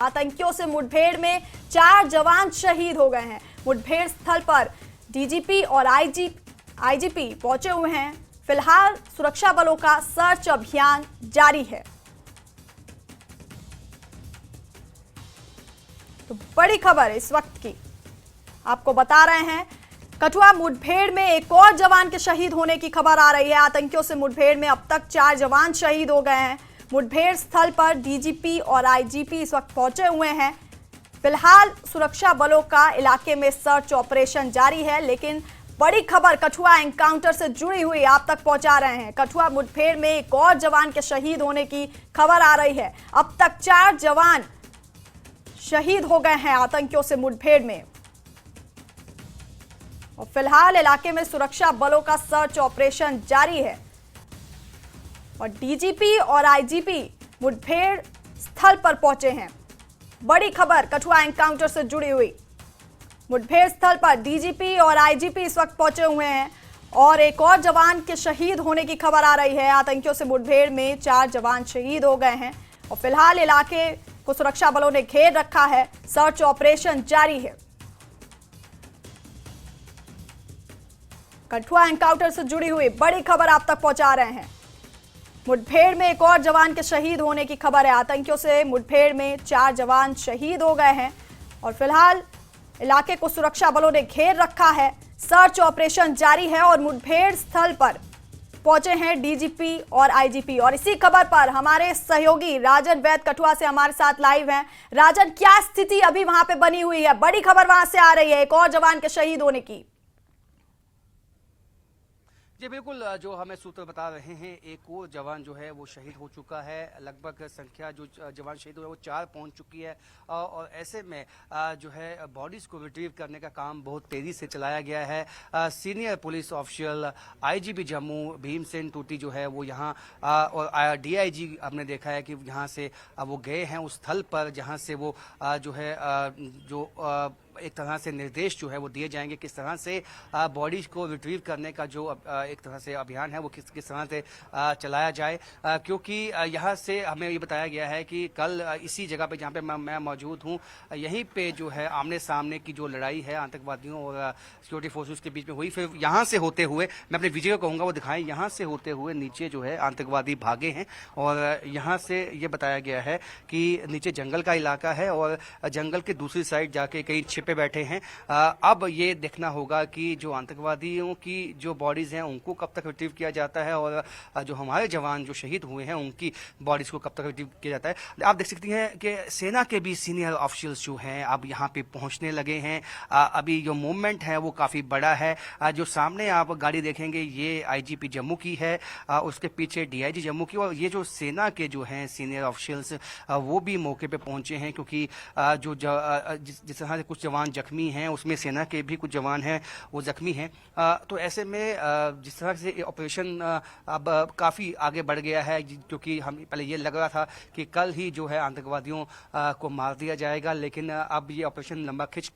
आतंकियों से मुठभेड़ में 4 जवान शहीद हो गए हैं। मुठभेड़ स्थल पर डीजीपी और आईजीपी पहुंचे हुए हैं। फिलहाल सुरक्षा बलों का सर्च अभियान जारी है। तो बड़ी खबर इस वक्त की आपको बता रहे हैं। कठुआ मुठभेड़ में एक और जवान के शहीद होने की खबर आ रही है। आतंकियों से मुठभेड़ में अब तक 4 जवान शहीद हो गए हैं। मुठभेड़ स्थल पर डीजीपी और आईजीपी इस वक्त पहुंचे हुए हैं। फिलहाल सुरक्षा बलों का इलाके में सर्च ऑपरेशन जारी है, लेकिन बड़ी खबर कठुआ एनकाउंटर से जुड़ी हुई आप तक पहुंचा रहे हैं। कठुआ मुठभेड़ में एक और जवान के शहीद होने की खबर आ रही है। अब तक 4 जवान शहीद हो गए हैं आतंकियों से मुठभेड़ में। और फिलहाल इलाके में सुरक्षा बलों का सर्च ऑपरेशन जारी है और डीजीपी और आईजीपी मुठभेड़ स्थल पर पहुंचे हैं। बड़ी खबर कठुआ एनकाउंटर से जुड़ी हुई। मुठभेड़ स्थल पर डीजीपी और आईजीपी इस वक्त पहुंचे हुए हैं और एक और जवान के शहीद होने की खबर आ रही है। आतंकियों से मुठभेड़ में 4 जवान शहीद हो गए हैं और फिलहाल इलाके को सुरक्षा बलों ने घेर रखा है। सर्च ऑपरेशन जारी है। कठुआ एनकाउंटर से जुड़ी हुई बड़ी खबर आप तक पहुंचा रहे हैं। मुठभेड़ में एक और जवान के शहीद होने की खबर है। आतंकियों से मुठभेड़ में 4 जवान शहीद हो गए हैं और फिलहाल इलाके को सुरक्षा बलों ने घेर रखा है। सर्च ऑपरेशन जारी है और मुठभेड़ स्थल पर पहुंचे हैं डीजीपी और आईजीपी। और इसी खबर पर हमारे सहयोगी राजन वैद कठुआ से हमारे साथ लाइव हैं। राजन, क्या स्थिति अभी वहां पे बनी हुई है? बड़ी खबर वहां से आ रही है एक और जवान के शहीद होने की। जी बिल्कुल, जो हमें सूत्र बता रहे हैं एक और जवान जो है वो शहीद हो चुका है। लगभग संख्या जो जवान शहीद हुए वो 4 पहुंच चुकी है और ऐसे में जो है बॉडीज को रिट्रीव करने का काम बहुत तेजी से चलाया गया है। Senior police official IGP Jammu Bhimsen टूटी जो है वो यहाँ और डीआईजी हमने देखा है कि यहाँ से वो गए हैं उस स्थल पर जहाँ से वो जो है एक तरह से निर्देश जो है वो दिए जाएंगे किस तरह से बॉडीज को रिट्रीव करने का जो एक तरह से अभियान है वो किस तरह से चलाया जाए, क्योंकि यहाँ से हमें ये बताया गया है कि कल इसी जगह पे जहाँ पे मैं मौजूद हूँ यहीं पे जो है आमने सामने की जो लड़ाई है आतंकवादियों और सिक्योरिटी फोर्सेस के बीच में हुई। फिर यहाँ से होते हुए मैं अपने वीडियो को कहूँगा वो दिखाएं, यहाँ से होते हुए नीचे जो है आतंकवादी भागे हैं और यहाँ से ये बताया गया है कि नीचे जंगल का इलाका है और जंगल के दूसरी साइड जाके कई छिपे बैठे हैं। अब ये देखना होगा कि जो आतंकवादियों की जो बॉडीज हैं उनको कब तक रिट्रीव किया जाता है और जो हमारे जवान जो शहीद हुए हैं उनकी बॉडीज को कब तक रिट्रीव किया जाता है। आप देख सकती हैं कि सेना के भी सीनियर ऑफिशियल्स जो हैं अब यहाँ पे पहुंचने लगे हैं। अभी जो मूवमेंट है वो काफी बड़ा है। जो सामने आप गाड़ी देखेंगे ये आईजीपी जम्मू की है, उसके पीछे डीआईजी जम्मू की, और ये जो सेना के जो हैं सीनियर ऑफिशियल्स वो भी मौके पे पहुंचे हैं, क्योंकि जो जिस तरह से कुछ जवान जख्मी हैं उसमें सेना के भी कुछ जवान हैं वो जख्मी हैं। तो ऐसे में जिस तरह से ऑपरेशन अब काफ़ी आगे बढ़ गया है, क्योंकि हम पहले ये लग रहा था कि कल ही जो है आतंकवादियों को मार दिया जाएगा, लेकिन अब ये ऑपरेशन लंबा खिंच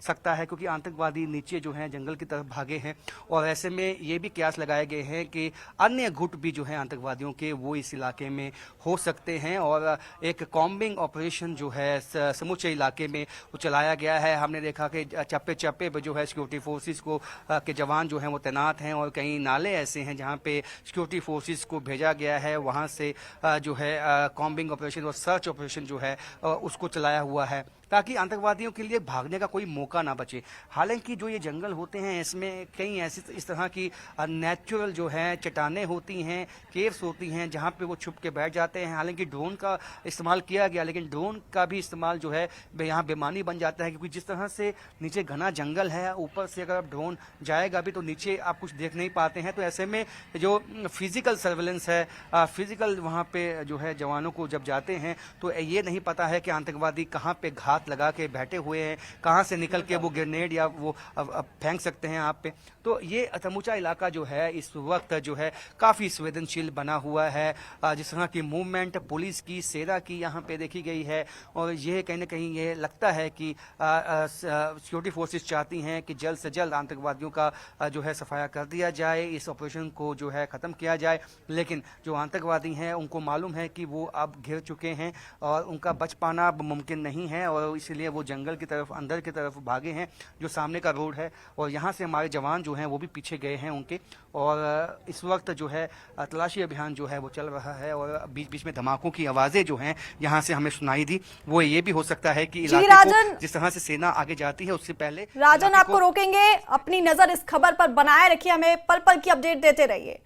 सकता है क्योंकि आतंकवादी नीचे जो हैं जंगल की तरफ भागे हैं और ऐसे में ये भी कयास लगाए गए हैं कि अन्य गुट भी जो हैं आतंकवादियों के वो इस इलाके में हो सकते हैं और एक कॉम्बिंग ऑपरेशन जो है समूचे इलाके में वो चलाया गया है। हमने देखा कि चप्पे चप्पे पे जो है सिक्योरिटी फोर्सेस को के जवान जो हैं वो तैनात हैं और कई नाले ऐसे हैं जहां पे सिक्योरिटी फोर्सेस को भेजा गया है, वहां से जो है कॉम्बिंग ऑपरेशन और सर्च ऑपरेशन जो है उसको चलाया हुआ है ताकि आतंकवादियों के लिए भागने का कोई मौका ना बचे। हालांकि जो ये जंगल होते हैं इसमें कई ऐसी इस तरह की नेचुरल जो है चट्टानें होती हैं, केव्स होती हैं जहां पे वो छुप के बैठ जाते हैं। हालांकि ड्रोन का इस्तेमाल किया गया, लेकिन ड्रोन का भी इस्तेमाल जो है यहाँ बेमानी बन जाता है, क्योंकि जिस तरह से नीचे घना जंगल है ऊपर से अगर ड्रोन जाएगा भी तो नीचे आप कुछ देख नहीं पाते हैं। तो ऐसे में जो फिजिकल सर्वेलेंस है, फिजिकल वहाँ पे जो है जवानों को जब जाते हैं तो ये नहीं पता है कि आतंकवादी कहाँ पे घात हाथ लगा के बैठे हुए हैं, कहाँ से निकल के वो ग्रेनेड या वो फेंक सकते हैं आप पे। तो ये समूचा इलाका जो है इस वक्त जो है काफ़ी संवेदनशील बना हुआ है। जिस तरह की मूवमेंट पुलिस की, सेना की यहाँ पे देखी गई है, और ये कहीं ना कहीं ये लगता है कि सिक्योरिटी फोर्सेस चाहती हैं कि जल्द से जल्द आतंकवादियों का जो है सफाया कर दिया जाए, इस ऑपरेशन को जो है ख़त्म किया जाए। लेकिन जो आतंकवादी हैं उनको मालूम है कि वो अब घिर चुके हैं और उनका बच पाना अब मुमकिन नहीं है, और इसलिए वो जंगल की तरफ, अंदर की तरफ भागे हैं, जो सामने का रोड है। और यहाँ से हमारे जवान जो हैं वो भी पीछे गए हैं उनके, और इस वक्त जो है तलाशी अभियान जो है वो चल रहा है। और बीच बीच में धमाकों की आवाज़ें जो हैं यहाँ से हमें सुनाई दी। वो ये भी हो सकता है कि इलाके को जिस तरह से सेना आगे जाती है उससे पहले राजन आपको रोकेंगे, अपनी नजर इस खबर पर बनाए रखिए, हमें पल पल की अपडेट देते रहिए।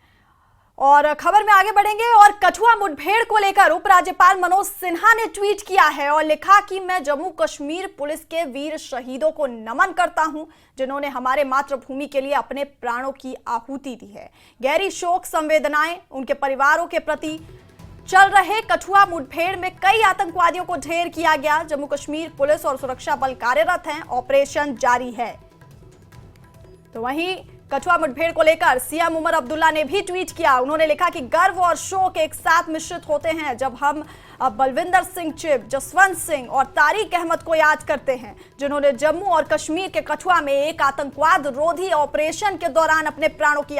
और खबर में आगे बढ़ेंगे और कठुआ मुठभेड़ को लेकर उपराज्यपाल मनोज सिन्हा ने ट्वीट किया है और लिखा कि मैं जम्मू कश्मीर पुलिस के वीर शहीदों को नमन करता हूं, जिन्होंने हमारे मातृभूमि के लिए अपने प्राणों की आहुति दी है। गहरी शोक संवेदनाएं उनके परिवारों के प्रति। चल रहे कठुआ मुठभेड़ में कई आतंकवादियों को ढेर किया गया। जम्मू कश्मीर पुलिस और सुरक्षा बल कार्यरत हैं, ऑपरेशन जारी है। तो वहीं कठुआ मुठभेड़ को लेकर सीएम उमर अब्दुल्ला ने भी ट्वीट किया। उन्होंने लिखा कि गर्व और शोक एक साथ मिश्रित होते हैं जब हम बलविंदर सिंह चिब, जसवंत सिंह और तारिक अहमद को याद करते हैं, जिन्होंने जम्मू और कश्मीर के कठुआ में एक आतंकवाद रोधी ऑपरेशन के दौरान अपने प्राणों की